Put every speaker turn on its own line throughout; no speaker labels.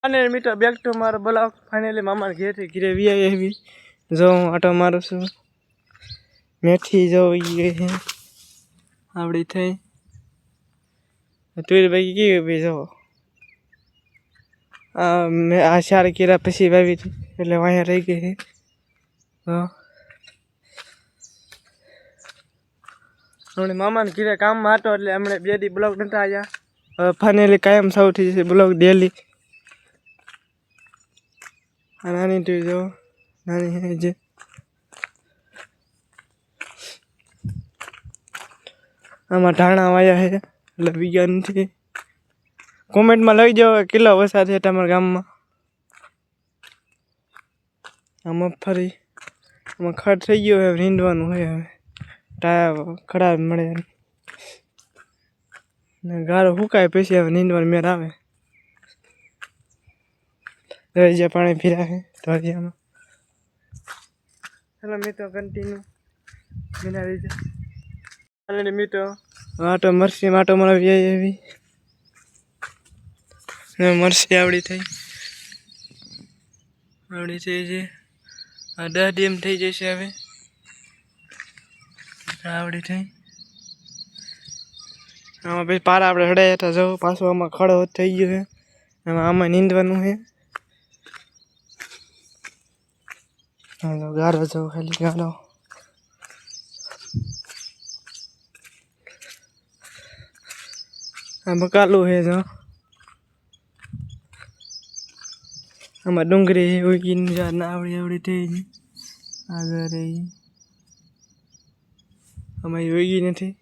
અને મિત્રો back to મારો બ્લોગ ફાઇનલી મામા ઘેરથી ઘરે વી આવી જો હું આટો મારું છું મેથી જો એ આવડી થઈ તુર ભાઈ કેવી ભાઈ જો મેં આ શાર કીરા પછી વાવી હતી એટલે અહીંયા રહી ગઈ છે હમણાં મામાને ઘીરે કામમાં હતો એટલે હમણાં 2 દી બ્લોગ નતા આવ્યા હવે ફાઇનલી કાયમ સૌથી જશે બ્લોગ ડેલી નાની તું જો નાની હે જે આમાં ધાણા વાયા છે એટલે બીજા નથી કોમેન્ટમાં લઈ જાઓ કેટલો વરસાદ છે તમારા ગામમાં આ મગફળી આમાં ખડ થઈ ગયો હવે રીંડવાનું હોય હવે ટાયા ખરાબ મળે ને ગારો સુકાય પછી હવે નીંદવાનું મેર આવે રજા પાણી ફેરાવે ધોરિયામાં ચાલો મિત્રો કન્ટિન્યુ બના રહીજો ચાલો મિત્રો આટો મરસી માટો મળવી એવી મરસી આવડી થઈ છે આ 10 દી એમ થઈ જશે હવે આવડી થઈ આમાં પછી પારા આપણે હડાયા હતા જો પાછું આમાં ખડો થઈ ગયો છે આમાં નીંદવાનું છે હાલો ગારો જાવ ખાલી ગારો આમાં કાલું છે જો આમાં ડુંગળી ઉગીને ના આવડી થઈ ગઈ આગળ આમાં ઉગી નથી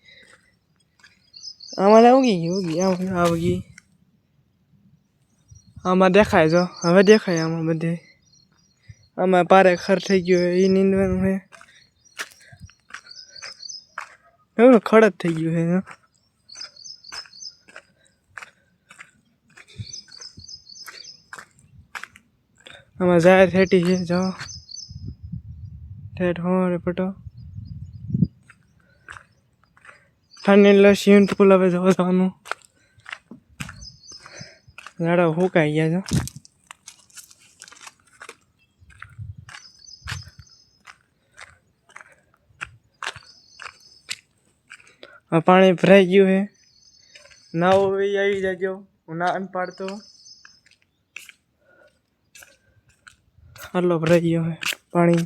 આમાં ઉગી આમાં આમાં દેખાય જો હવે દેખાય આમાં બધે આમાં પારે ખર થઈ ગયો એ નીંદવાનું છે ખડ જ થઈ ગયું છે આમાં જાહેર થેટી છે જો ઠેઠ હોરે પટો ફાઇનલ સ્વિમિંગ પુલ હવે જવાનું ઝાડા સુકાઈ ગયા છો આ પાણી ભરાઈ ગયું છે નાવ આવી જાજો હું ના પાડતો આટલો ભરાઈ ગયો છે પાણી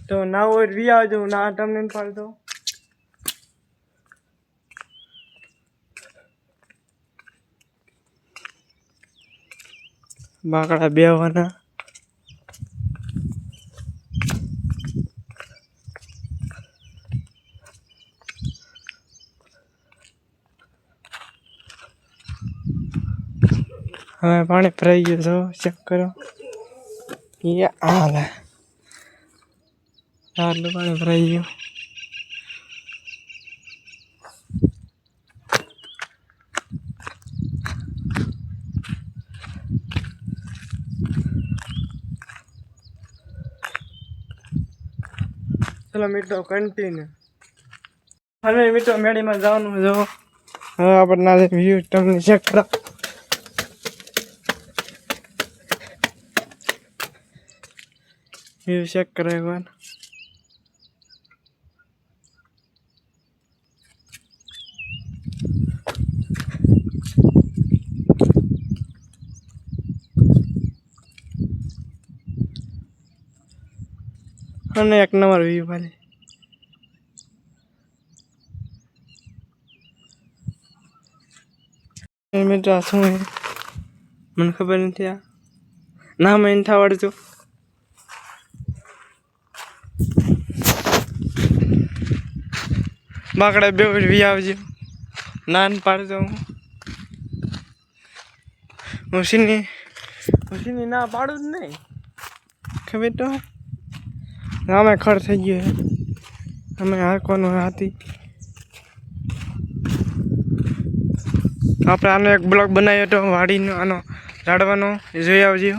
તો નાવ વી આવજો ના તમને પાડતો બાકડા બેવાના હવે પાણી ભરાઈ ગયું છો ચેક કરો આટલું પાણી ભરાઈ ગયું ચલો મિત્રો કન્ટિન્યુ હવે મિત્રો મેળીમાં જવાનું જો હવે આપણે વ્યૂ તમને ચેક કરો વ્યૂ ચેક કરો એકવાર અને એક નંબર વ્યૂ ખાલી મિત્રો શું મને ખબર નથી આ ના મેં નથી આવડતું બાકડા બે વી આવજો નાન પાડજો મશીની ના પાડું જ નહીં ખબર તો અમે ખડ થઈ ગયું અમે હાંકવાનું હાથી આપણે આનો એક બ્લોગ બનાવ્યો હતો વાડીનો આનો ઝાડવાનો જોઈ આવજો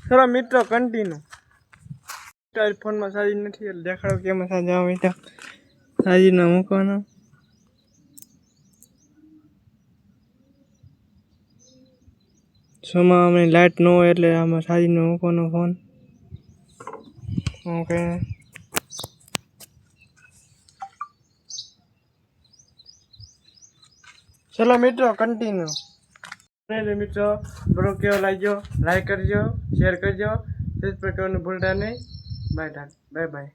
चलो मित्रों कंटिन्यू તારી ફોનમાં ચાર્જિંગ નથી એટલે દેખાડો કે એમાં ચાર્જ આવે તો ચાર્જિંગ મૂકવાનો. સોમાં અમે લાઇટ ન હોય એટલે આમાં ચાર્જિંગ મૂકવાનો ફોન. ઓકે ચલો મિત્રો કન્ટિન્યુ. મિત્રો બ્લોગ કેવો લાગ્યો લાઈક કરજો, શેર કરજો, સબસ્ક્રાઇબ કરવાનું ભૂલતા નહીં. Bye bye.